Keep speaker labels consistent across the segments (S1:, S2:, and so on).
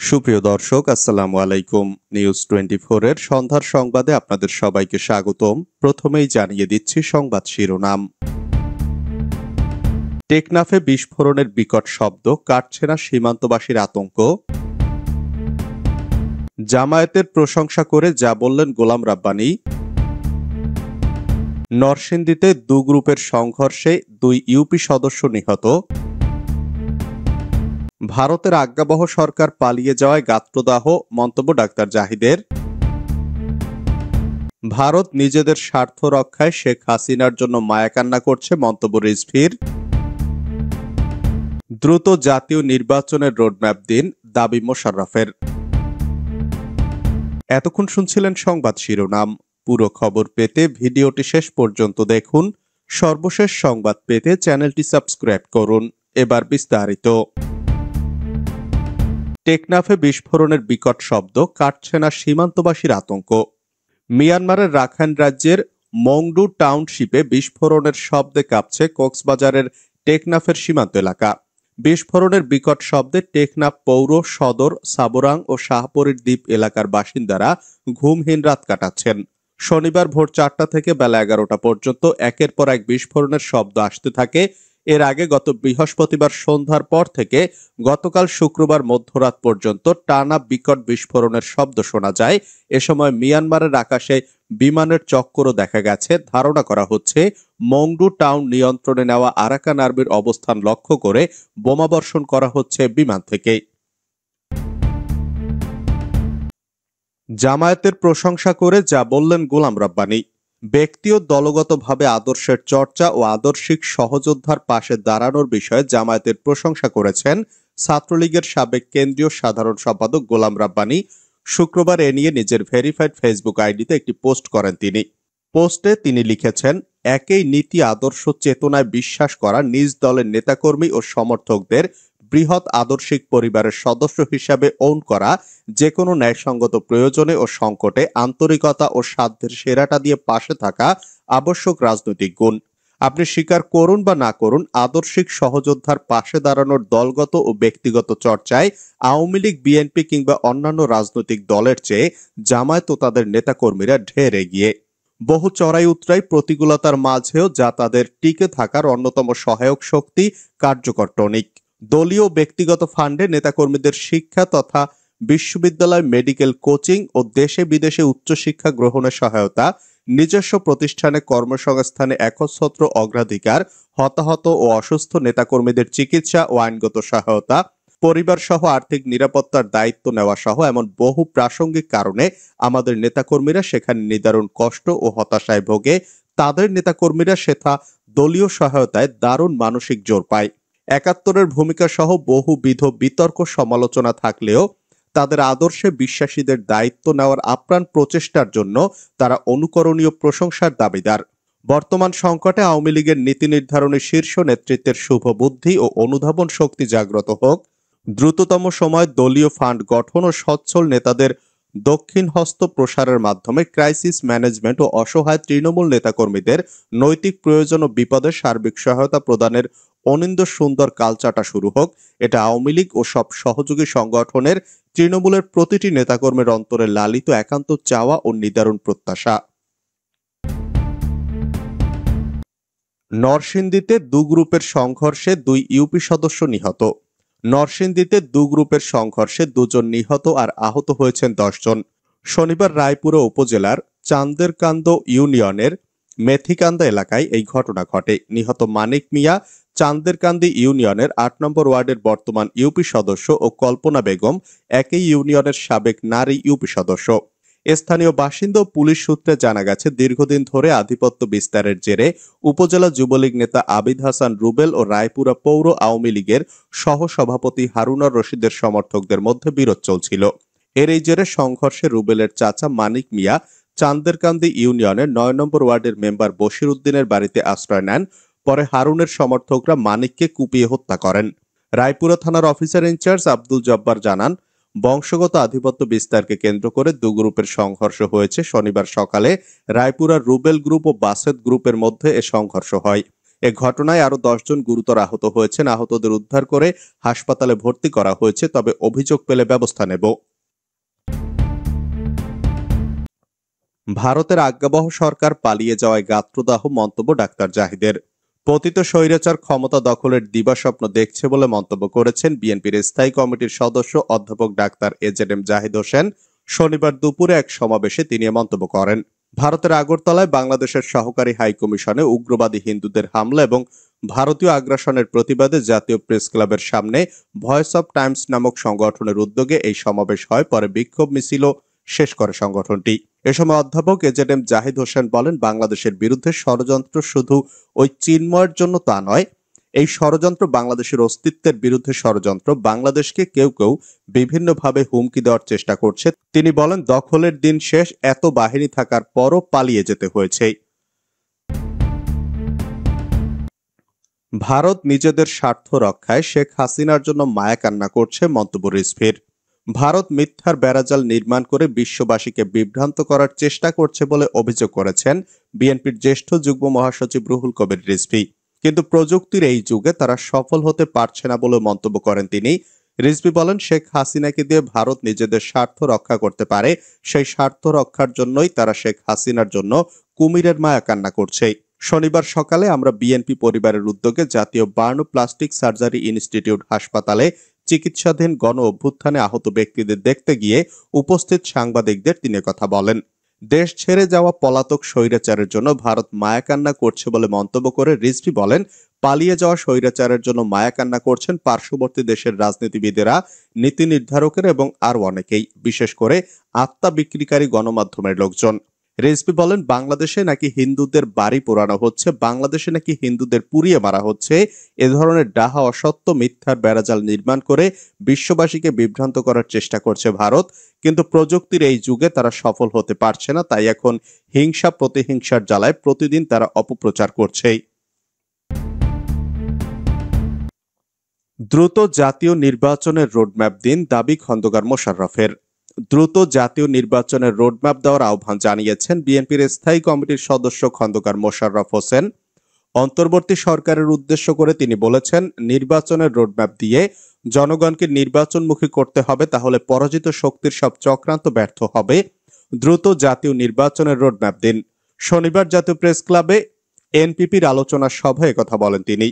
S1: সুপ্রিয় দর্শক, আসসালামু আলাইকুম। নিউজ 24 এর সন্ধ্যার সংবাদে আপনাদের সবাইকে স্বাগতম। প্রথমেই জানিয়ে দিচ্ছি সংবাদ শিরোনাম। টেকনাফে বিস্ফোরণের বিকট শব্দ, কাটছে না সীমান্তবাসীর আতঙ্ক। জামায়াতের প্রশংসা করে যা বললেন গোলাম রাব্বানী। নরসিংদীতে দু গ্রুপের সংঘর্ষে 2 ইউপি সদস্য নিহত। ভারতের আজ্ঞাবহ সরকার পালিয়ে যাওয়ায় গাত্রদাহ, মন্তব্য ডাক্তার জাহিদের। ভারত নিজেদের স্বার্থ রক্ষায় শেখ হাসিনার জন্য মায়াকান্না করছে, মন্তব্য রিজভীর। দ্রুত জাতীয় নির্বাচনের রোডম্যাপ দিন, দাবি মোশাররফের। এতক্ষণ শুনছিলেন সংবাদ শিরোনাম। পুরো খবর পেতে ভিডিওটি শেষ পর্যন্ত দেখুন। সর্বশেষ সংবাদ পেতে চ্যানেলটি সাবস্ক্রাইব করুন। এবার বিস্তারিত। টেকনাফে বিস্ফোরণের বিকট শব্দ, কাটছে না সীমান্তবাসীর আতঙ্ক। মিয়ানমারের রাখাইন রাজ্যের মংডু টাউনশিপে বিস্ফোরণের শব্দে কাঁপছে কক্সবাজারের টেকনাফের সীমান্ত এলাকা। বিস্ফোরণের বিকট শব্দে টেকনাফ পৌর, সদর, সাবরাং ও শাহপরীর দ্বীপ এলাকার বাসিন্দারা ঘুমহীন রাত কাটাচ্ছেন। শনিবার ভোর 4টা থেকে বেলা 11টা পর্যন্ত একের পর এক বিস্ফোরণের শব্দ আসতে থাকে। এর আগে গত বৃহস্পতিবার সন্ধ্যার পর থেকে গতকাল শুক্রবার মধ্যরাত পর্যন্ত টানা বিকট বিস্ফোরণের শব্দ শোনা যায়। এ সময় মিয়ানমারের আকাশে বিমানের চক্করও দেখা গেছে। ধারণা করা হচ্ছে মংডু টাউন নিয়ন্ত্রণে নেওয়া আরাকান আর্মির অবস্থান লক্ষ্য করে বোমাবর্ষণ করা হচ্ছে বিমান থেকে। জামায়াতের প্রশংসা করে যা বললেন গোলাম রাব্বানী। ব্যক্তি ও দলগতভাবে আদর্শের চর্চা ও আদর্শিক সহযোদ্ধার পাশে দাঁড়ানোর বিষয়ে জামায়াতের প্রশংসা করেছেন ছাত্রলীগের সাবেক কেন্দ্রীয় সাধারণ সম্পাদক গোলাম রাব্বানী। শুক্রবার এ নিয়ে নিজের ভেরিফাইড ফেসবুক আইডিতে একটি পোস্ট করেন তিনি। পোস্টে তিনি লিখেছেন, একই নীতি আদর্শ চেতনায় বিশ্বাস করা নিজ দলের নেতাকর্মী ও সমর্থকদের বৃহৎ আদর্শিক পরিবারের সদস্য হিসাবে ওন করা, যে কোনো ন্যায়সঙ্গত প্রয়োজনে ও সংকটে আন্তরিকতা ও সাধ্যের সেরাটা দিয়ে পাশে থাকা আবশ্যক রাজনৈতিক গুণ। আপনি স্বীকার করুন বা না করুন, আদর্শিক সহযোদ্ধার পাশে দাঁড়ানোর দলগত ও ব্যক্তিগত চর্চায় আওয়ামী লীগ, বিএনপি কিংবা অন্যান্য রাজনৈতিক দলের চেয়ে জামায়াত ও তাদের নেতাকর্মীরা ঢের এগিয়ে। বহু চড়াই উতরাই প্রতিকূলতার মাঝেও যা তাদের টিকে থাকার অন্যতম সহায়ক শক্তি, কার্যকর টনিক। দলীয় ব্যক্তিগত ফান্ডে নেতাকর্মীদের শিক্ষা তথা বিশ্ববিদ্যালয়, মেডিকেল কোচিং ও দেশে বিদেশে উচ্চশিক্ষা গ্রহণের সহায়তা, নিজস্ব প্রতিষ্ঠানে কর্মসংস্থানে একচ্ছত্র অগ্রাধিকার, হতাহত ও অসুস্থ নেতাকর্মীদের চিকিৎসা ও আইনগত সহায়তা, পরিবার সহ আর্থিক নিরাপত্তার দায়িত্ব নেওয়া সহ এমন বহু প্রাসঙ্গিক কারণে আমাদের নেতাকর্মীরা সেখানে নিদারুণ কষ্ট ও হতাশায় ভোগে। তাদের নেতাকর্মীরা সেথা দলীয় সহায়তায় দারুণ মানসিক জোর পায়। ৭১-এর ভূমিকা সহ বহুবিধ বিতর্ক সমালোচনা থাকলেও তাদের আদর্শে বিশ্বাসীদের দায়িত্ব নেওয়ার আপ্রাণ প্রচেষ্টার জন্য তারা অনুকরণীয় প্রশংসার দাবিদার। বর্তমান সংকটে আওয়ামী লীগের নীতি নির্ধারণী শীর্ষ নেতৃত্বের শুভ বুদ্ধি ও অনুধাবন শক্তি জাগ্রত হোক। দ্রুততম সময় দলীয় ফান্ড গঠন ও সচ্ছল নেতাদের দক্ষিণ হস্ত প্রসারের মাধ্যমে ক্রাইসিস ম্যানেজমেন্ট ও অসহায় তৃণমূল নেতাকর্মীদের নৈতিক প্রয়োজন ও বিপদে সার্বিক সহায়তা প্রদানের অনিন্দ্য সুন্দর কালচাটা শুরু হোক। এটা আওয়ামী লীগ ও সব সহযোগী সংগঠনের, তৃণমূলের প্রতিটি নেতাকর্মীর অন্তরে লালিত একান্ত চাওয়া ও নিদারুণ প্রত্যাশা। নরসিংদীতে দু গ্রুপের সংঘর্ষে 2 ইউপি সদস্য নিহত। নরসিংদীতে দু গ্রুপের সংঘর্ষে 2 জন নিহত আর আহত হয়েছেন 10 জন। শনিবার রায়পুরা উপজেলার চান্দেরকান্দ ইউনিয়নের মেথিকান্দা এলাকায় এই ঘটনা ঘটে। নিহত মানিক মিয়া চান্দেরকান্দি ইউনিয়নের 8 নম্বর ওয়ার্ডের বর্তমান ইউপি সদস্য ও কল্পনা বেগম একই ইউনিয়নের সাবেক নারী ইউপি সদস্য। স্থানীয় বাসিন্দা ও পুলিশ সূত্রে জানা গেছে, দীর্ঘদিন ধরে আধিপত্য বিস্তারের জেরে উপজেলা যুবলীগ নেতা আবিদ হাসান রুবেল ও রায়পুরা পৌর আওয়ামী লীগের সহসভাপতি হারুনার রশিদের সমর্থকদের মধ্যে বিরোধ চলছিল। এর এই জেরে সংঘর্ষে রুবেলের চাচা মানিক মিয়া চান্দেরকান্দি ইউনিয়নের 9 নম্বর ওয়ার্ডের মেম্বার বশির উদ্দিনের বাড়িতে আশ্রয় নেন। পরে হারুনের সমর্থকরা মানিককে কুপিয়ে হত্যা করেন। রায়পুরা থানার অফিসার ইনচার্জ আব্দুল জব্বার জানান, বংশগত আধিপত্য বিস্তারকে কেন্দ্র করে দু গ্রুপের সংঘর্ষ হয়েছে। শনিবার সকালে রায়পুরার রুবেল গ্রুপ ও বাসেদ গ্রুপের মধ্যে এ সংঘর্ষ হয়। এ ঘটনায় আরো 10 জন গুরুতর আহত হয়েছেন। আহতদের উদ্ধার করে হাসপাতালে ভর্তি করা হয়েছে, তবে অভিযোগ পেলে ব্যবস্থা নেব। ভারতের আজ্ঞাবহ সরকার পালিয়ে যাওয়ায় গাত্রদাহ, মন্তব্য ডাক্তার জাহিদের। পতিত স্বৈরাচার ক্ষমতা দখলের দিবাস্বপ্ন দেখছে বলে মন্তব্য করেছেন বিএনপির স্থায়ী কমিটির সদস্য অধ্যাপক ডাক্তার এজেডএম জাহিদ হোসেন। শনিবার দুপুরে এক সমাবেশে তিনি এ মন্তব্য করেন। ভারতের আগরতলায় বাংলাদেশের সহকারী হাইকমিশনে উগ্রবাদী হিন্দুদের হামলা এবং ভারতীয় আগ্রাসনের প্রতিবাদে জাতীয় প্রেস ক্লাবের সামনে ভয়েস অব টাইমস নামক সংগঠনের উদ্যোগে এই সমাবেশ হয়। পরে বিক্ষোভ মিছিলও শেষ করে সংগঠনটি। এ সময় অধ্যাপক এজেডএম জাহিদ হোসেন বলেন, বাংলাদেশের বিরুদ্ধে ষড়যন্ত্র শুধু ওই চিন্ময়ের জন্য তা নয়, এই ষড়যন্ত্র বাংলাদেশের অস্তিত্বের বিরুদ্ধে ষড়যন্ত্র। বাংলাদেশকে কেউ কেউ বিভিন্নভাবে হুমকি দেওয়ার চেষ্টা করছে। তিনি বলেন, দখলের দিন শেষ, এত বাহিনী থাকার পরও পালিয়ে যেতে হয়েছে। ভারত নিজেদের স্বার্থ রক্ষায় শেখ হাসিনার জন্য মায়া কান্না করছে, মন্তব্য রিজভীর। ভারত মিথ্যার বেড়াজাল নির্মাণ করে বিশ্ববাসীকে বিভ্রান্ত করার চেষ্টা করছে বলে অভিযোগ করেছেন বিএনপির জ্যেষ্ঠ যুগ্ম মহাসচিব রুহুল কবির রিজভী। কিন্তু প্রযুক্তির এই যুগে তারা সফল হতে পারছে না বলে মন্তব্য করেন তিনি। রিজভী বলেন, শেখ হাসিনাকে দিয়ে ভারত নিজেদের স্বার্থ রক্ষা করতে পারে, সেই স্বার্থ রক্ষার জন্যই তারা শেখ হাসিনার জন্য কুমিরের মায়া কান্না করছে। শনিবার সকালে আমরা বিএনপি পরিবারের উদ্যোগে জাতীয় বার্ন প্লাস্টিক সার্জারি ইনস্টিটিউট হাসপাতালে চিকিৎসাধীন গণ অভ্যুত্থানে আহত ব্যক্তিদের দেখতে গিয়ে উপস্থিত সাংবাদিকদের তিনি কথা বলেন। দেশ ছেড়ে যাওয়া পলাতক স্বৈরাচারের জন্য ভারত মায়াকান্না করছে বলে মন্তব্য করে রিজভী বলেন, পালিয়ে যাওয়া স্বৈরাচারের জন্য মায়াকান্না করছেন পার্শ্ববর্তী দেশের রাজনীতিবিদেরা, নীতি নির্ধারকেরা এবং আরো অনেকেই, বিশেষ করে আত্মা বিক্রিকারী গণমাধ্যমের লোকজন। রিজভী বলেন, বাংলাদেশে নাকি হিন্দুদের বাড়ি পোড়ানো হচ্ছে, বাংলাদেশে নাকি হিন্দুদের পুড়িয়ে মারা হচ্ছে। এ ধরনের ডাহা অসত্য মিথ্যার বেড়াজাল নির্মাণ করে বিশ্ববাসীকে বিভ্রান্ত করার চেষ্টা করছে ভারত। কিন্তু প্রযুক্তির এই যুগে তারা সফল হতে পারছে না, তাই এখন হিংসা প্রতিহিংসার জ্বালায় প্রতিদিন তারা অপপ্রচার করছে। দ্রুত জাতীয় নির্বাচনের রোডম্যাপ দিন, দাবি খন্দকার মোশাররফের। দ্রুত জাতীয় নির্বাচনের রোডম্যাপ দেওয়ার আহ্বান জানিয়েছেন বিএনপির স্থায়ী কমিটির সদস্য খন্দকার মোশাররফ হোসেন। অন্তর্বর্তী সরকারের উদ্দেশ্য করে তিনি বলেছেন, নির্বাচনের রোডম্যাপ দিয়ে জনগণকে নির্বাচনমুখী করতে হবে, তাহলে পরাজিত শক্তির সব চক্রান্ত ব্যর্থ হবে। দ্রুত জাতীয় নির্বাচনের রোডম্যাপ দিন। শনিবার জাতীয় প্রেস ক্লাবে এনপিপির আলোচনা সভায় কথা বলেন তিনি।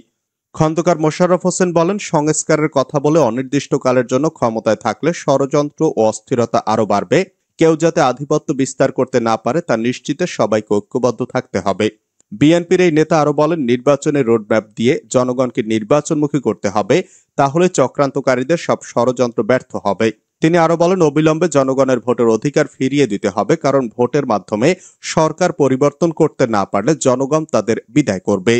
S1: খন্দকার মোশাররফ হোসেন বলেন, সংস্কারের কথা বলে অনির্দিষ্টকালের জন্য ক্ষমতায় থাকলে ষড়যন্ত্র ও অস্থিরতা আরো বাড়বে। কেউ যাতে আধিপত্য বিস্তার করতে না পারে তা নিশ্চিতে সবাইকে ঐক্যবদ্ধ থাকতে হবে। বিএনপির এই নেতা আরো বলেন, নির্বাচনের রোডম্যাপ দিয়ে জনগণকে নির্বাচনমুখী করতে হবে, তাহলে চক্রান্তকারীদের সব ষড়যন্ত্র ব্যর্থ হবে। তিনি আরো বলেন, অবিলম্বে জনগণের ভোটের অধিকার ফিরিয়ে দিতে হবে, কারণ ভোটের মাধ্যমে সরকার পরিবর্তন করতে না পারলে জনগণ তাদের বিদায় করবে।